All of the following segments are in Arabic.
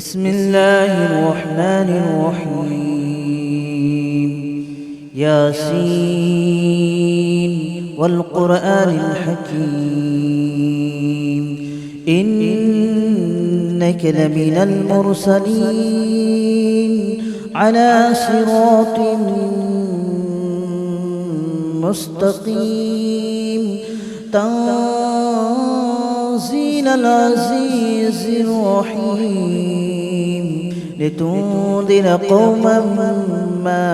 بسم الله الرحمن الرحيم. ياسين والقرآن الحكيم إنك لمن المرسلين على صراط مستقيم تنزيل العزيز الرحيم لتنذر قوما ما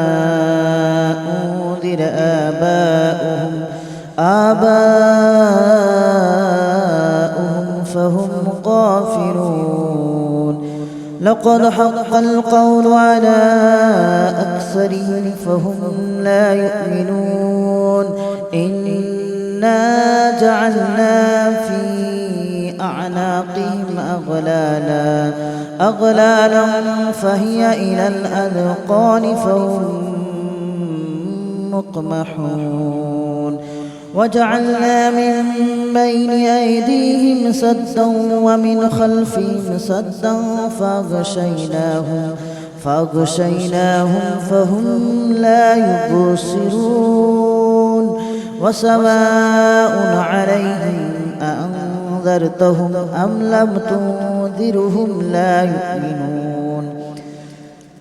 أنذر آباؤهم فهم غافلون. لقد حق القول على أكثرهم فهم لا يؤمنون. إنا جعلنا في أعناقهم أغلالا فهي إلى الأذقان فهم مقمحون. وجعلنا من بين أيديهم سدا ومن خلفهم سدا فأغشيناهم فهم لا يبصرون. وسواء عليهم أأنذرتهم أم لم تنذرهم لا يؤمنون.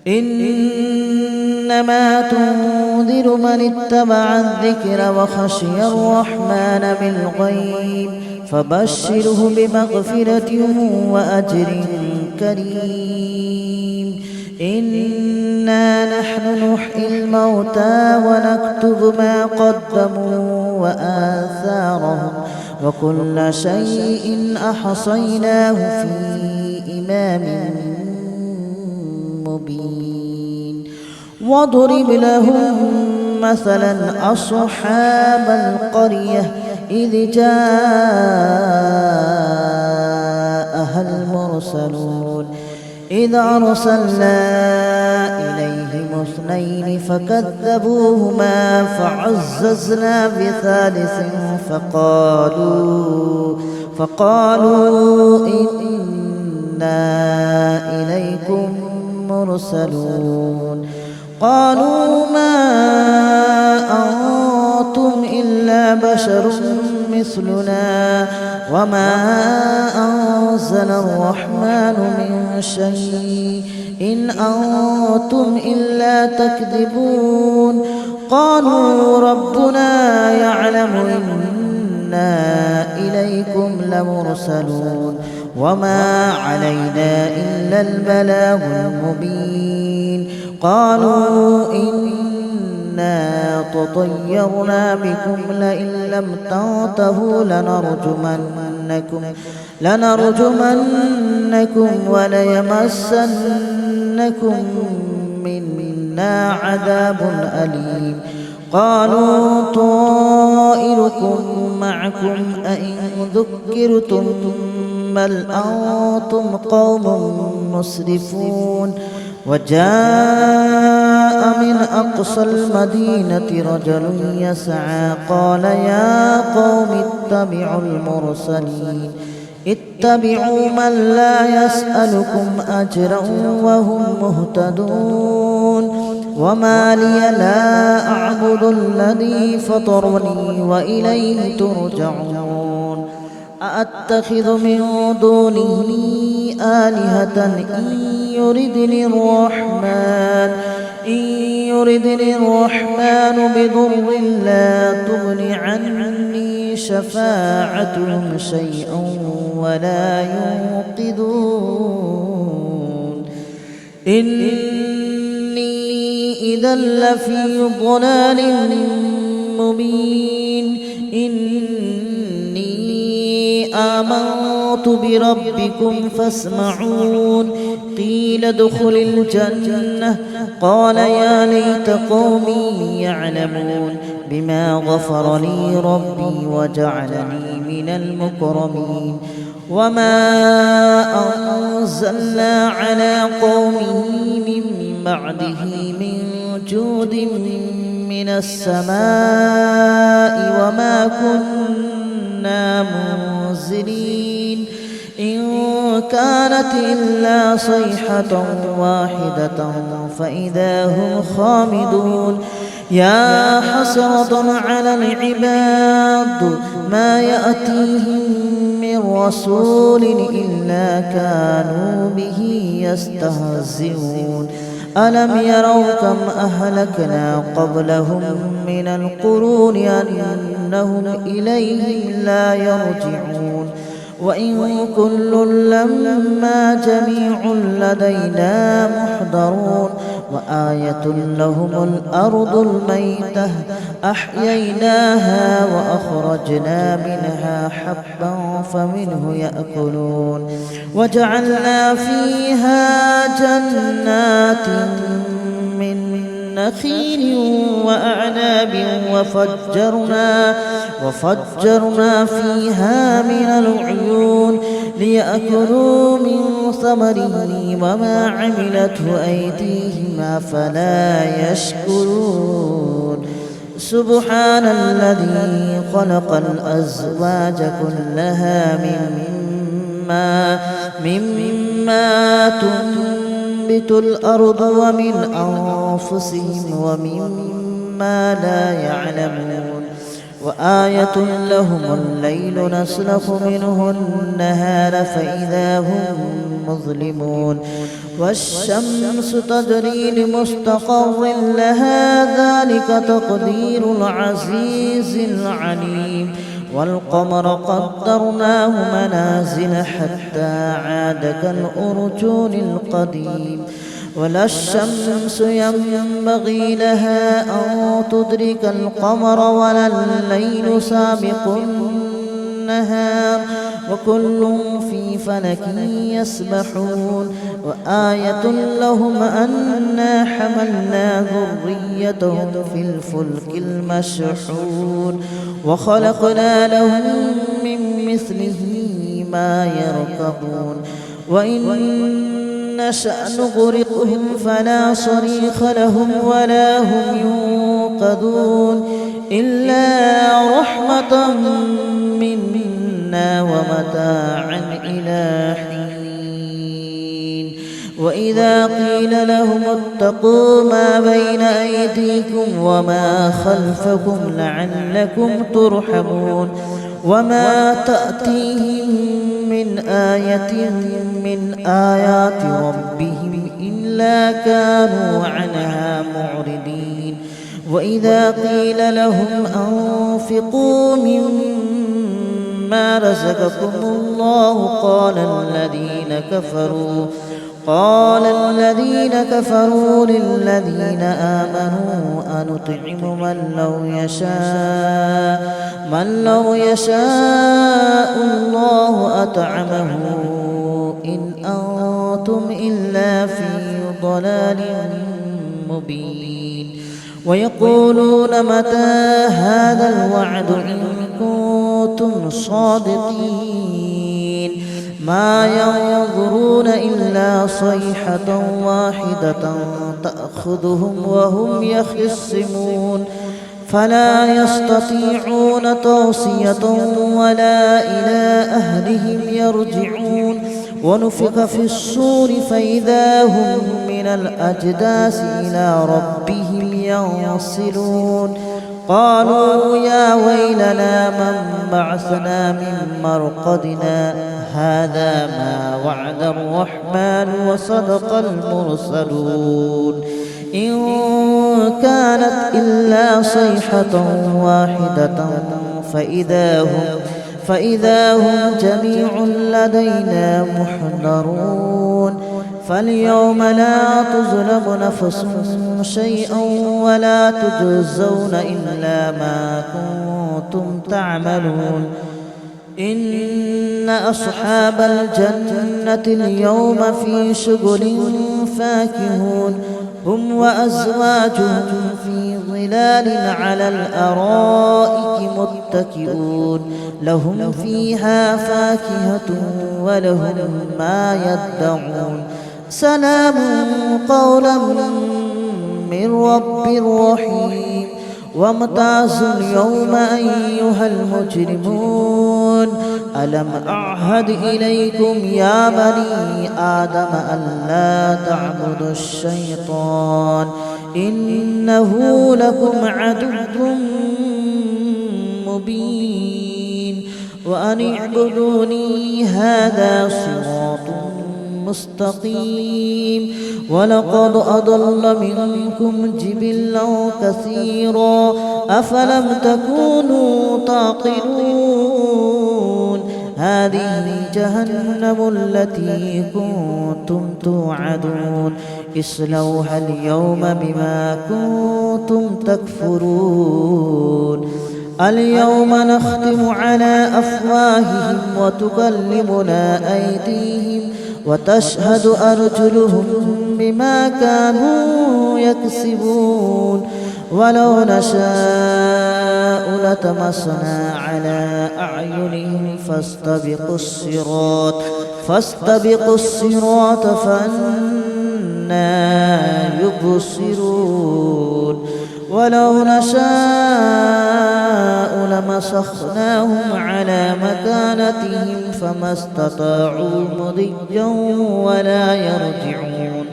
إنما تنذر من اتبع الذكر وخشي الرحمن بالغيب فبشره بمغفرة وأجر كريم. إنا نحن نحيي الموتى ونكتب ما قدموا وآثارهم وكل شيء أحصيناه في إمام مبين. واضرب لهم مثلا أصحاب القرية إذ جاءها المرسلون إذ أرسلنا إليهم اثنين فكذبوهما فعززنا بثالث فقالوا إنا إليكم مرسلون. قالوا ما أنتم إلا بشر مثلنا وما أنزل الرحمن من شيء إن أنتم إلا تكذبون. قالوا ربنا يعلم إنا إليكم لمرسلون وما علينا إلا البلاغ المبين. قالوا إنا تطيرنا بكم لئن لم تنتهوا لنرجمنكم وليمسنكم منا عذاب أليم. قالوا طائركم معكم أئن ذكرتم بل أنتم قوم مسرفون. وجاء من أقصى المدينة رجل يسعى قال يا قوم اتبعوا من لا يسألكم أجرا وهم مهتدون. وما لي لا أعبد الذي فطرني وإليه ترجعون. أأتخذ من دونه آلهة إن يردني الرحمن بضر لا تغن عني شفاعتهم شيئا ولا ينقذون. إني إذا لفي ضلال مبين. آمنت بربكم فاسمعون. قيل ادخل الجنة قال يا ليت قومي يعلمون بما غفر لي ربي وجعلني من المكرمين. وما أنزلنا على قومه من بعده من جود من السماء وما كنا منزلين. إن كانت إلا صيحة واحدة فإذا هم خامدون يا حسرة على العباد ما يأتيهم من رسول إلا كانوا به يستهزئون ألم يروا كم أهلكنا قبلهم من القرون أنهم إليهم لا يرجعون وإن كل لما جميع لدينا محضرون وآية لهم الأرض الميتة أحييناها وأخرجنا منها حبا فمنه يأكلون وجعلنا فيها جنات من نخيل وأعناب وفجرنا فيها من العيون ليأكلوا من ثمره وما عملته أيديهم أفلا يشكرون سبحان الذي خلق الأزواج كلها مما تنبت الأرض ومن أنفسهم ومما لا يعلمون وآية لهم الليل نسلخ منه النهار فإذا هم مظلمون والشمس تجري لمستقر لها ذلك تقدير العزيز العليم والقمر قدرناه منازل حتى عاد كالأرجون القديم ولا الشمس ينبغي لها أن تدرك القمر ولا الليل سابق النهار وكل في فلك يسبحون وآية لهم أنا حملنا ذريتهم في الفلك المشحون وخلقنا لهم من مثله ما يركبون وإن نشأ نغرقهم فلا صريخ لهم ولا هم ينقذون إلا رحمة منا ومتاعا إلى حين وإذا قيل لهم اتقوا ما بين أيديكم وما خلفكم لعلكم ترحمون وما تأتيهم من آية من آيات ربهم إلا كانوا عنها معرضين وإذا قيل لهم أنفقوا مما رزقكم الله قال الذين كفروا للذين آمنوا أنطعم من لو يشاء الله أطعمه إن أنتم إلا في ضلال مبين ويقولون متى هذا الوعد إن كنتم صادقين ما ينظرون إلا صيحة واحدة تأخذهم وهم يخصمون فلا يستطيعون توصية ولا إلى أهلهم يرجعون ونفخ في الصور فإذا هم من الأجداث إلى ربهم ينسلون قالوا يا ويلنا من بعثنا من مرقدنا هذا ما وعد الرحمن وصدق المرسلون إن كانت إلا صيحة واحدة فإذا هم جميع لدينا محضرون فاليوم لا تظلم نفس شيئا ولا تجزون إلا ما كنتم تعملون إن أصحاب الجنة اليوم في شغل فاكهون هم وأزواجهم في ظلال على الأرائك متكئون لهم فيها فاكهة ولهم ما يدعون سلام قولا من رب رحيم وامتازوا اليوم أيها المجرمون ألم أعهد إليكم يا بني آدم ألا تعبدوا الشيطان إنه لكم عدو مبين وأن اعبدوني هذا صراط مستقيم ولقد أضل منكم جبلا كثيرا أفلم تكونوا تعقلون هذه جهنم التي كنتم توعدون اصلوها اليوم بما كنتم تكفرون اليوم نختم على أفواههم وتكلمنا أيديهم وتشهد أرجلهم بما كانوا يكسبون ولو نشاء لطمسنا على أعينهم فاستبقوا الصراط فأنى يبصرون ولو نشاء لمسخناهم على مكانتهم فما استطاعوا مضيا ولا يرجعون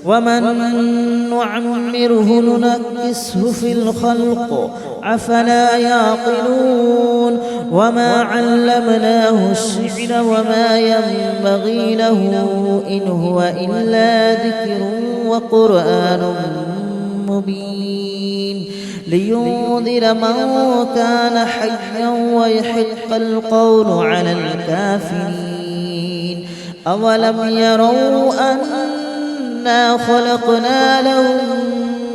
ومن نعمره ننكسه في الخلق أفلا يعقلون وما علمناه الشعر وما ينبغي له إن هو إلا ذكر وقرآن مبين لينذر من كان حيا ويحق القول على الكافرين أولم يروا أنا خلقنا لهم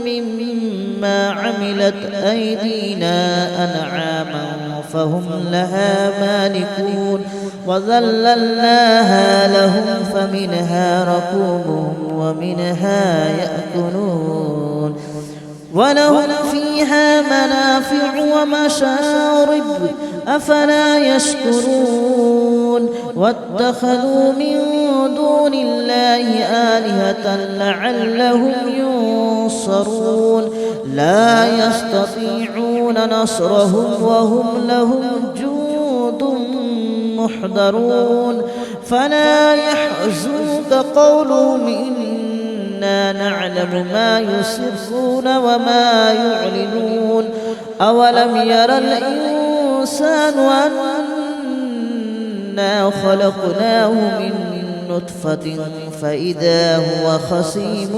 مما عملت أيدينا أنعاما فهم لها مالكون وذللناها لهم فمنها ركوبهم ومنها يأكلون ولهم فيها منافع ومشارب أفلا يشكرون واتخذوا من دون الله آلهة لعلهم ينصرون لا يستطيعون نصرهم وهم لهم جند محضرون فلا يحزنك قولهم إنا نعلم ما يسرون وما يعلنون أولم ير الإنسان أنا خلقناه من نطفة فإذا هو خصيم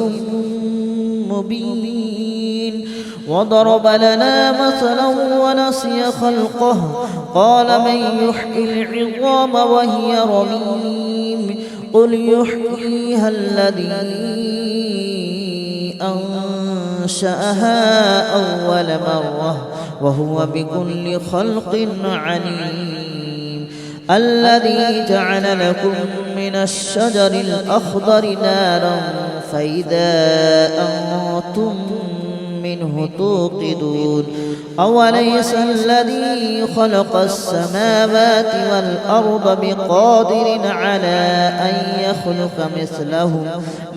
مبين وضرب لنا مثلا ونسي خلقه قال من يحيي العظام وهي رميم قل يحييها الذي أنشأها أول مرة وهو بكل خلق عليم الذي جعل لكم من الشجر الأخضر نارا فإذا أنتم منه توقدون أوليس الذي خلق السماوات والأرض بقادر على أن يخلق مثلهم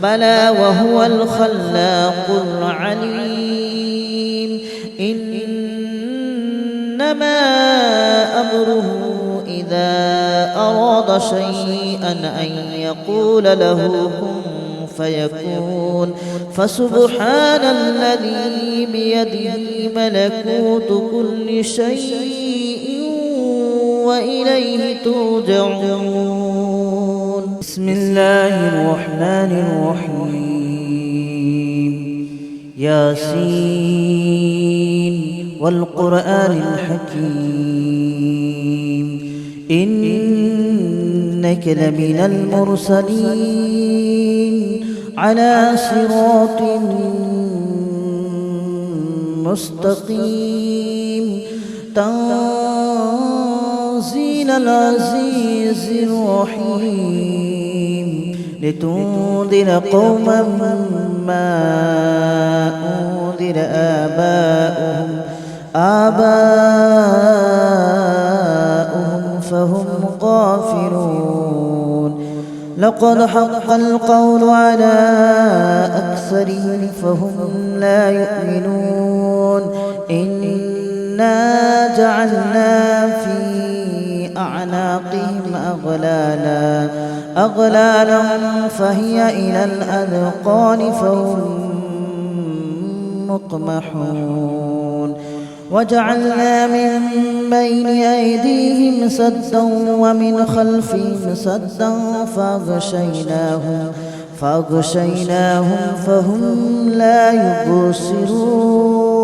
بلى وهو الخلاق العليم إنما أمره إذا أراد شيئا أن يقول له كن فيكون فسبحان الذي بيده ملكوت كل شيء وإليه ترجعون بسم الله الرحمن الرحيم ياسين والقرآن الحكيم إنك لمن المرسلين على صراط مستقيم تنزيل العزيز الرحيم لتنذر قوما ما أنذر آباؤهم فهم غافلون لقد حق القول على أكثرهم فهم لا يؤمنون إنا جعلنا في أعناقهم أغلالا فهي إلى الأذقان فهم مقمحون وجعلنا من بين أيديهم سدا ومن خلفهم سدا فأغشيناهم فهم لا يبصرون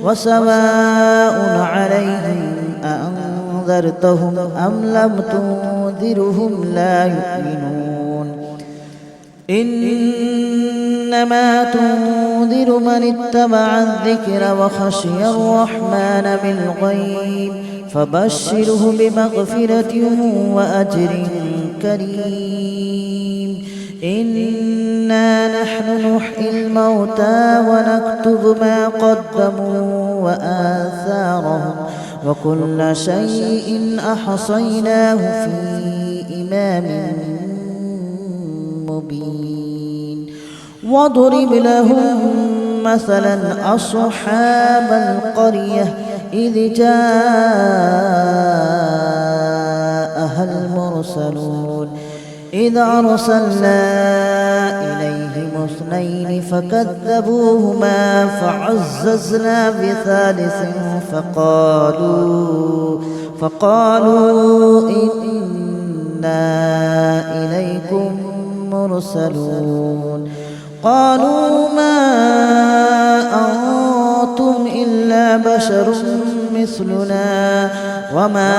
وسواء عليهم أأنذرتهم أم لم تنذرهم لا يؤمنون إنما تنذر من اتبع الذكر وخشي الرحمن بالغيب فبشره بمغفرة وأجر كريم إنا نحن نحيي الموتى ونكتب ما قدموا وآثارهم وكل شيء أحصيناه في إمام مبين واضرب لهم مثلا أصحاب القرية إذ جاءها المرسلون إذ أرسلنا إليهم اثنين فكذبوهما فعززنا بثالث فقالوا إنا إليكم مرسلون قالوا ما أنتم إلا بشر مثلنا وما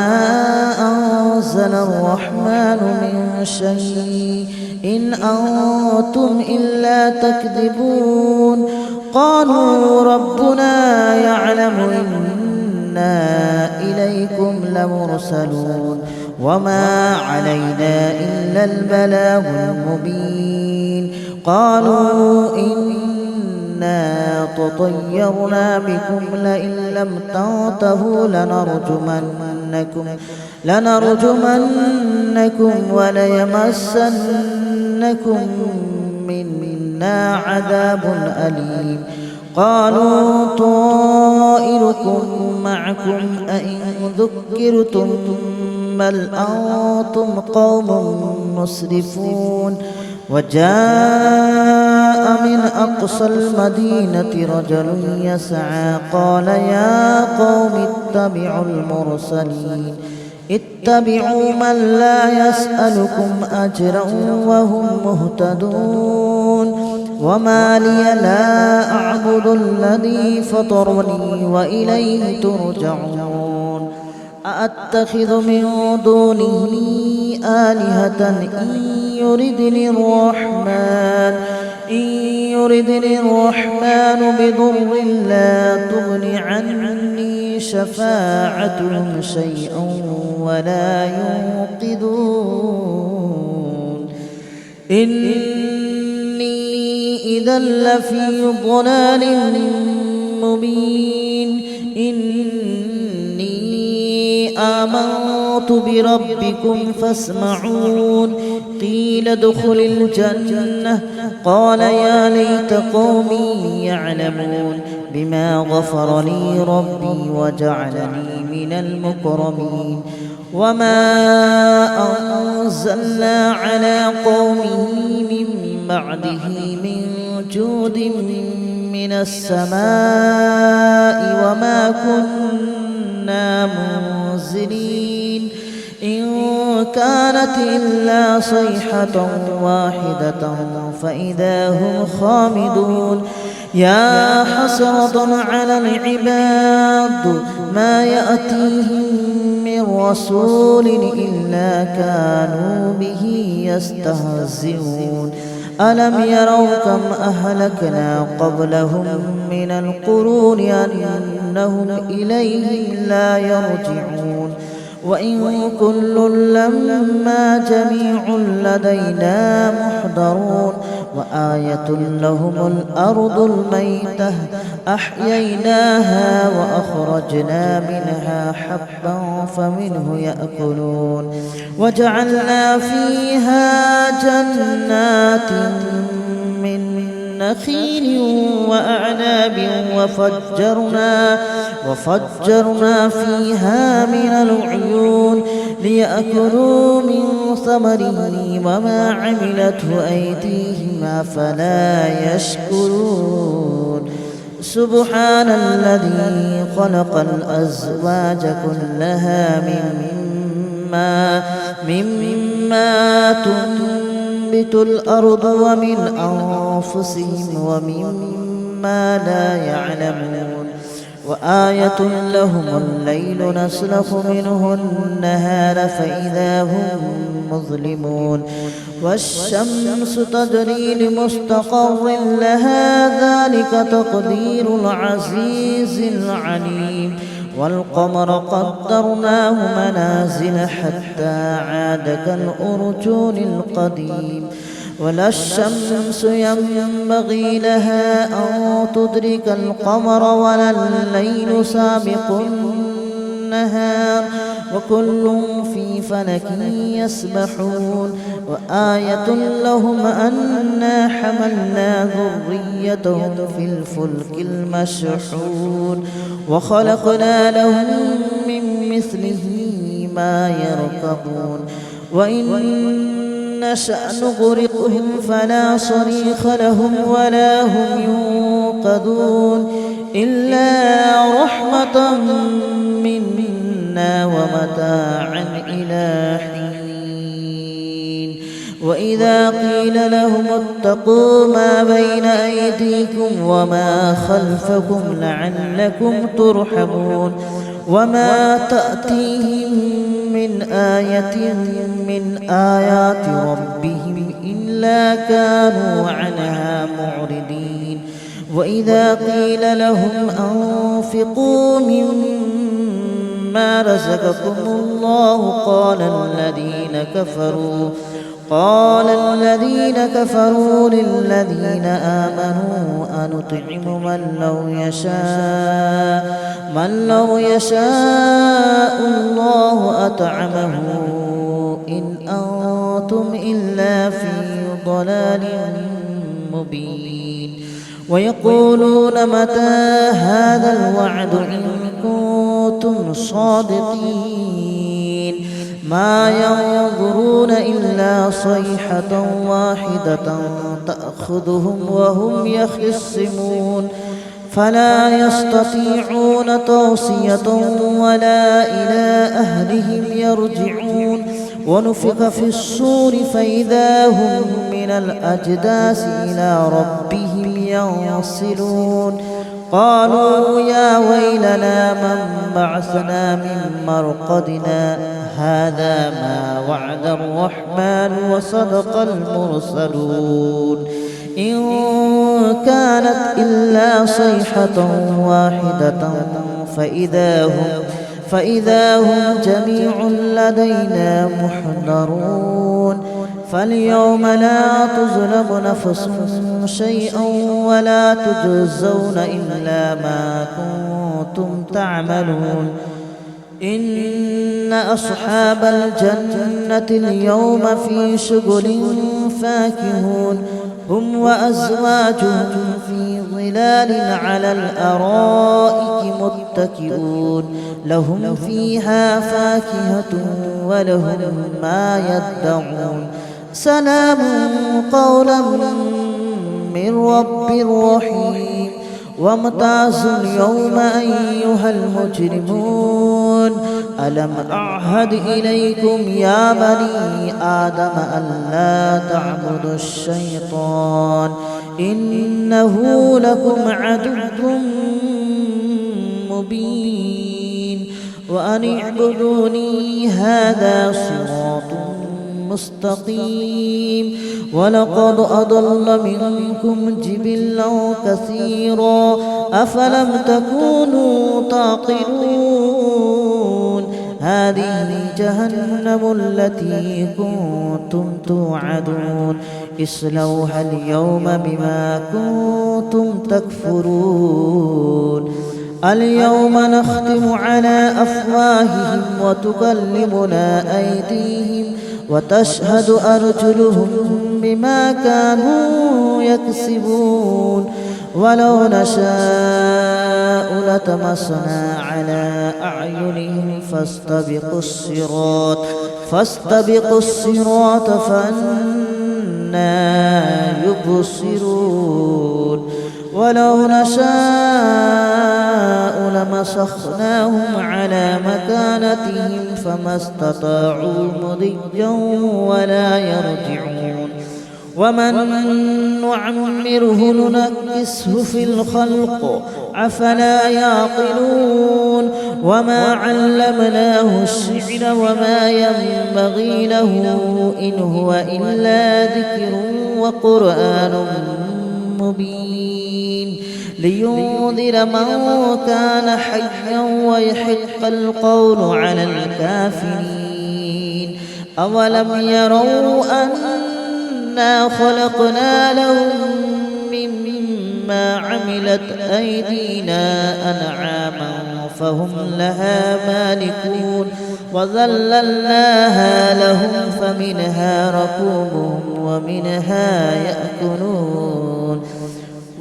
أنزل الرحمن من شيء إن أنتم إلا تكذبون قالوا ربنا يعلم إنا إليكم لمرسلون وما علينا إلا البلاغ المبين قالوا إنا تطيرنا بكم لئن لم تنتهوا لنرجمنكم وليمسنكم منا عذاب أليم قالوا طائركم معكم أئن ذكرتم بل أنتم قوم مسرفون وجاء من أقصى المدينة رجل يسعى قال يا قوم اتبعوا من لا يسألكم أجرا وهم مهتدون وما لي لا أعبد الذي فطرني وإليه ترجعون أأتخذ من دونه آلهة إن يردني الرحمن بضر لا تغن عني شفاعتهم شيئا ولا ينقذون إني إذا لفي ضلال مبين إني آمنت بربكم فاسمعون قيل ادخل الجنة قال يا ليت قومي يعلمون بما غفر لي ربي وجعلني من المكرمين وما أنزلنا على قومه من بعده من جود من السماء وما كنا منزلين إن كانت إلا صيحة واحدة فإذا هم خامدون يا حسرة على العباد ما يأتيهم من رسول إلا كانوا به يستهزئون ألم يروا كم أهلكنا قبلهم من القرون أنهم إليهم لا يرجعون وإن كل لما جميع لدينا محضرون وآية لهم الأرض الميتة أحييناها وأخرجنا منها حبا فمنه يأكلون وجعلنا فيها جنات من نخيل وأعناب وفجرنا فيها من العيون ليأكلوا من ثمره وما عملته أيديهم أفلا يشكرون سبحان الذي خلق الأزواج كلها مما تنبت الأرض ومن أنفسهم ومما لا يعلمون وآية لهم الليل نسلخ منه النهار فإذا هم مظلمون والشمس تجري لمستقر لها ذلك تقدير العزيز العليم والقمر قدرناه منازل حتى عاد كالأرجون القديم ولا الشمس ينبغي لها أن تدرك القمر ولا الليل سابق النهار وكل في فلك يسبحون وآية لهم أنا حملنا ذريتهم في الفلك المشحون وخلقنا لهم من مثله ما يركبون وإن نشأ نغرقهم فلا صريخ لهم ولا هم ينقذون إلا رحمة منا ومتاعا إلى حين وإذا قيل لهم اتقوا ما بين أيديكم وما خلفكم لعلكم ترحمون وما تأتيهم من آية من آيات ربهم إلا كانوا عنها معرضين وإذا قيل لهم أنفقوا مما رزقكم الله قال الذين كفروا للذين آمنوا أنطعم من لو يشاء الله أطعمه إن أنتم إلا في ضلال مبين ويقولون متى هذا الوعد إن كنتم صادقين ما ينظرون إلا صيحة واحدة تأخذهم وهم يخصمون فلا يستطيعون توصية ولا إلى أهلهم يرجعون ونفخ في الصور فإذا هم من الأجداث إلى ربهم ينسلون قالوا يا ويلنا من بعثنا من مرقدنا هذا ما وعد الرحمن وصدق المرسلون إن كانت إلا صيحة واحدة فإذا هم جميع لدينا محضرون فاليوم لا تظلم نفس شيئا ولا تجزون إلا ما كنتم تعملون إن أصحاب الجنة اليوم في شغل فاكهون هم وأزواجهم في ظلال على الأرائك متكئون لهم فيها فاكهة ولهم ما يدعون سلام قولا من رب رحيم وامتازوا اليوم أيها المجرمون ألم أعهد إليكم يا بني آدم ألا تعبدوا الشيطان إنه لكم عدو مبين وأن اعبدوني هذا صراط مستقيم ولقد أضل منكم جبلا كثيرا أفلم تكونوا تعقلون هذه جهنم التي كنتم توعدون اصلوها اليوم بما كنتم تكفرون اليوم نختم على أفواههم وتكلمنا أيديهم وتشهد أرجلهم بما كانوا يكسبون ولو نشاء لطمسنا على أعينهم فاستبقوا الصراط فأنى يبصرون ولو نشاء لمسخناهم على مكانتهم فما استطاعوا مضيا ولا يرجعون ومن نعمره ننكسه في الخلق أفلا يعقلون وما علمناه الشعر وما ينبغي له إن هو إلا ذكر وقرآن مبين لينذر من كان حيا ويحق القول على الكافرين أولم يروا أنا خلقنا لهم مما عملت أيدينا أنعاما فهم لها مالكون وذللناها لهم فمنها ركوبهم ومنها يأكلون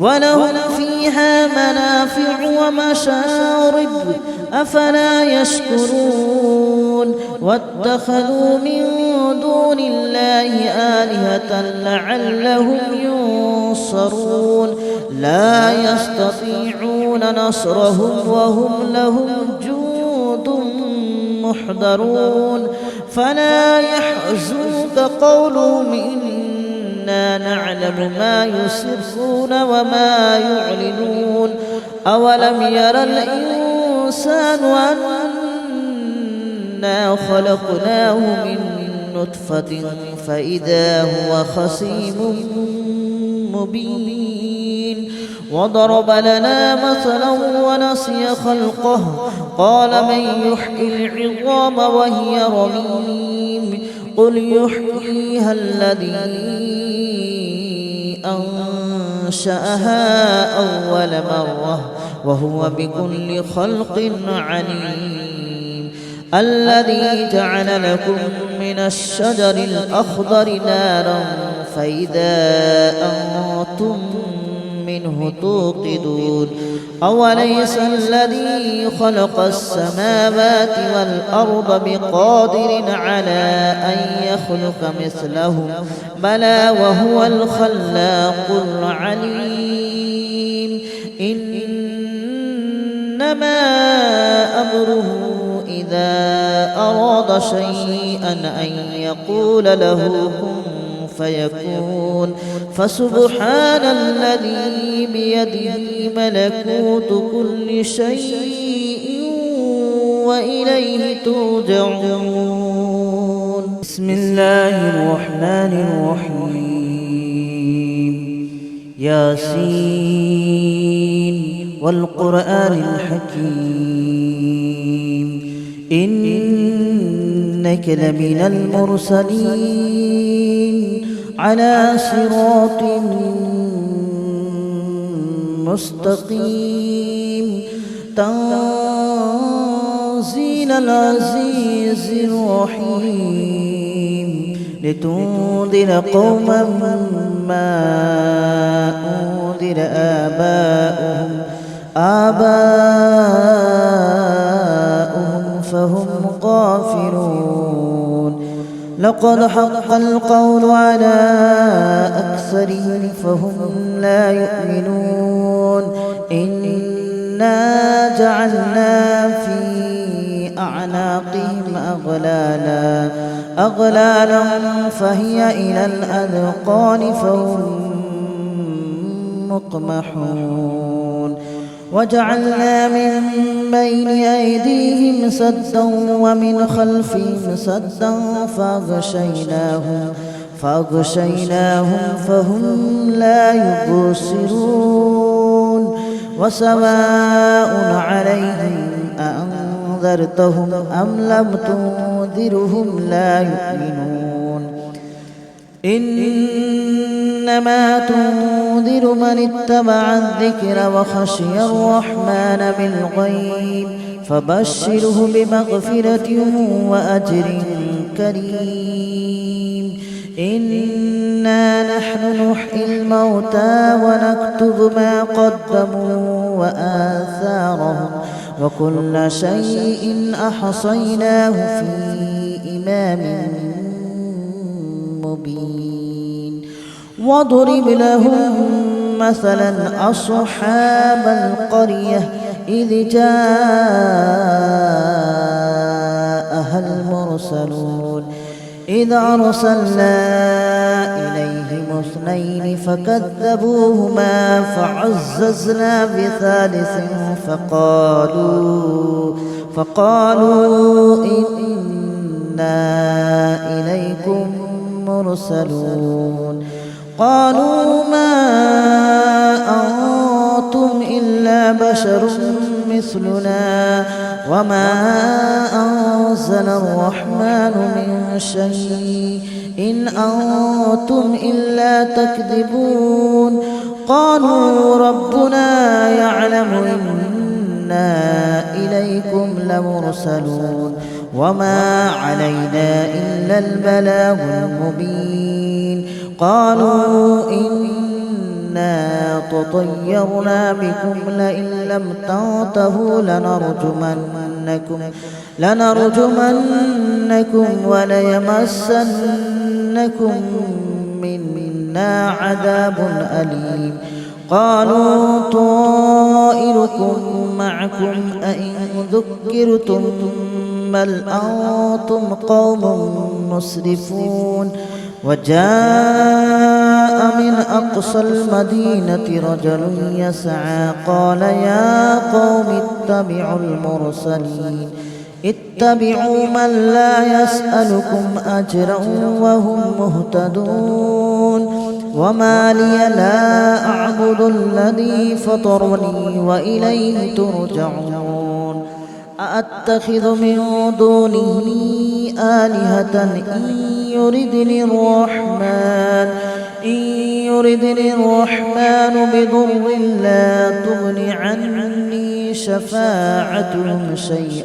ولهم فيها منافع ومشارب أفلا يشكرون واتخذوا من دون الله آلهة لعلهم ينصرون لا يستطيعون نصرهم وهم لهم جند محضرون فلا يحزنك قولهم إنا نعلم ما يسرون وما يعلنون أولم ير الإنسان أنا خلقناه من نطفة فإذا هو خصيم مبين وضرب لنا مثلا ونسي خلقه قال من يحيي العظام وهي رميم قل يحييها الذي أنشأها أول مرة وهو بكل خلق عليم الذي جعل لكم من الشجر الأخضر نارا فإذا أنتم منه توقدون أوليس الذي خلق السماوات والأرض بقادر على أن يخلق مثلهم بلى وهو الخلاق العليم إنما أمره إذا أراد شيئا أن يقول له كن فيكون فسبحان الذي بيده ملكوت كل شيء وإليه ترجعون بسم الله الرحمن الرحيم ياسين والقرآن الحكيم إنك لمن المرسلين على صراط مستقيم تنزيل العزيز الرحيم لتنذر قوما ما أنذر آباؤهم فهم غافلون لقد حق القول على أكثرهم فهم لا يؤمنون إنا جعلنا في أعناقهم أغلالا فهي إلى الأذقان فهم مقمحون وجعلنا من بين أيديهم سدا ومن خلفهم سدا فأغشيناهم فهم لا يبصرون وسواء عليهم أأنذرتهم أم لم تنذرهم لا يؤمنون إنما تنذر من اتبع الذكر وخشي الرحمن بالغيب فبشره بمغفرة وأجر كريم إنا نحن نحيي الموتى ونكتب ما قدموا وآثارهم وكل شيء أحصيناه في إمام مبين واضرب لهم مثلا أصحاب القرية إذ جاءها المرسلون إذ أرسلنا إليهم اثنين فكذبوهما فعززنا بثالث فقالوا إنا إليكم مرسلون قالوا ما أنتم إلا بشر مثلنا وما أنزل الرحمن من شيء إن أنتم إلا تكذبون قالوا ربنا يعلم إنا إليكم لمرسلون وما علينا إلا البلاغ المبين قالوا إنا تطيرنا بكم لئن لم تنتهوا لنرجمنكم وليمسنكم منا عذاب أليم قالوا طائركم معكم أئن ذكرتم بل أنتم قوم مسرفون وجاء من أقصى المدينة رجل يسعى قال يا قوم اتبعوا المرسلين اتبعوا من لا يسألكم أجرا وهم مهتدون وما لي لا أعبد الذي فطرني وإليه ترجعون أأتخذ من دونه آلهة إن يردني الرحمن بضر لا تغن عني شفاعتهم شيئا